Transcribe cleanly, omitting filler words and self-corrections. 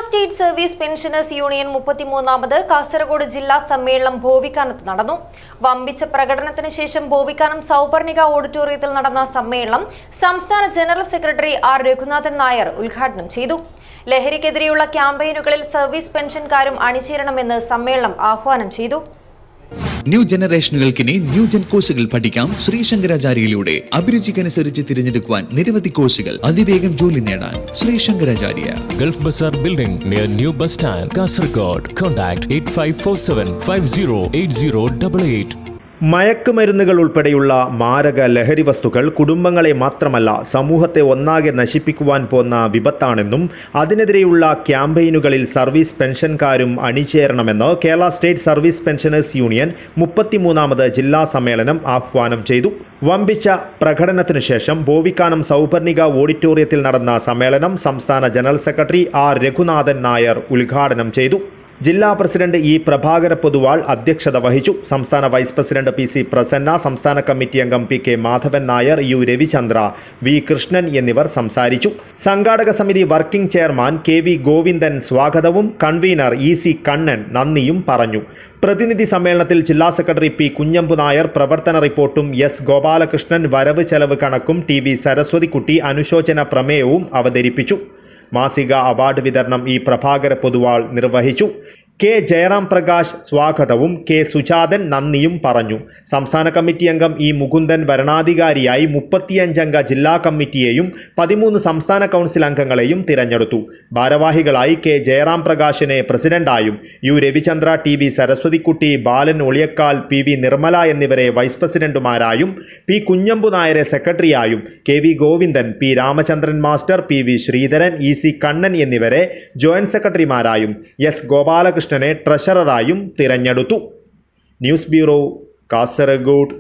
State service pensioners union 33ാമത് കാസർഗോഡ് ജില്ലാ സമ്മേളനം ഭോവിക്കാനത്ത് നടന്നു. വമ്പിച്ച പ്രകടനത്തിന് ശേഷം ഭോവിക്കാനം സൗപർണിക ഓഡിറ്റോറിയത്തിൽ നടന്ന സമ്മേളനം സംസ്ഥാന general secretary R Raghunathan Nair ഉദ്ഘാടനം ചെയ്തു. ലഹരിക്കെതിരെയുള്ള ക്യാമ്പയിനുകളിൽ സർവീസ് പെൻഷൻകാരും അണിചേരണമെന്ന് സമ്മേളനം ആഹ്വാനം ചെയ്തു. ന്യൂ ജനറേഷനുകൾക്കിനി ന്യൂ ജൻ കോഴ്സുകൾ പഠിക്കാം. ശ്രീശങ്കരാചാര്യയിലൂടെ അഭിരുചിക്കനുസരിച്ച് തിരഞ്ഞെടുക്കുവാൻ നിരവധി കോഴ്സുകൾ, അതിവേഗം ജോലി നേടാൻ Sreesankaracharya. Gulf bazaar building near new bus stand, Kasaragod. Contact 8547508088. മയക്കുമരുന്നുകൾ ഉൾപ്പെടെയുള്ള മാരക ലഹരി വസ്തുക്കൾ കുടുംബങ്ങളെ മാത്രമല്ല സമൂഹത്തെ ഒന്നാകെ നശിപ്പിക്കുവാൻ പോന്ന വിപത്താണെന്നും അതിനെതിരെയുള്ള ക്യാമ്പയിനുകളിൽ സർവീസ് പെൻഷൻകാരും അണിചേരണമെന്ന് Kerala state service pensioners union 33ാമത് ജില്ലാ സമ്മേളനം ആഹ്വാനം ചെയ്തു. വമ്പിച്ച പ്രകടനത്തിനു ശേഷം ഭോവിക്കാനം സൗപർണിക ഓഡിറ്റോറിയത്തിൽ നടന്ന സമ്മേളനം സംസ്ഥാന general secretary R Raghunathan Nair ഉദ്ഘാടനം ചെയ്തു. ജില്ലാ പ്രസിഡന്റ് ഇ പ്രഭാകര പൊതുവാൾ അധ്യക്ഷത വഹിച്ചു. സംസ്ഥാന vice president P C Prasanna, സംസ്ഥാന കമ്മിറ്റി അംഗം P K Madhavan Nair, U Ravichandra, V Krishnan എന്നിവർ സംസാരിച്ചു. സംഘാടക സമിതി working chairman K V Govindan സ്വാഗതവും കൺവീനർ ഇ സി കണ്ണൻ നന്ദിയും പറഞ്ഞു. പ്രതിനിധി സമ്മേളനത്തിൽ ജില്ലാ സെക്രട്ടറി പി കുഞ്ഞമ്പു നായർ പ്രവർത്തന റിപ്പോർട്ടും, എസ് ഗോപാലകൃഷ്ണൻ വരവ് ചെലവ് കണക്കും, ടി വി സരസ്വതിക്കുട്ടി അനുശോചന പ്രമേയവും അവതരിപ്പിച്ചു. മാസിക അവാർഡ് വിതരണം ഇ പ്രഭാകര പൊതുവാൾ നിർവഹിച്ചു. കെ ജയറാം പ്രകാശ് സ്വാഗതവും കെ സുജാതൻ നന്ദിയും പറഞ്ഞു. സംസ്ഥാന കമ്മിറ്റി അംഗം ഇ മുകുന്ദൻ വരണാധികാരിയായി 35 അംഗ ജില്ലാ കമ്മിറ്റിയെയും 13 സംസ്ഥാന കൗൺസിൽ അംഗങ്ങളെയും തിരഞ്ഞെടുത്തു. ഭാരവാഹികളായി കെ ജയറാം പ്രകാശിനെ പ്രസിഡന്റായും, U Ravichandra, T V Saraswathikutty, Balan Oliyakkal, P V Nirmala എന്നിവരെ വൈസ് പ്രസിഡന്റുമാരായും, പി കുഞ്ഞമ്പു നായരെ സെക്രട്ടറിയായും, K V Govindan, P Ramachandran master, P V Sreedharan, E C Kannan എന്നിവരെ ജോയിന്റ് സെക്രട്ടറിമാരായും, എസ് ഗോപാലകൃഷ്ണനെ ട്രഷററായും തിരഞ്ഞെടുത്തു. News bureau, Kasaragod.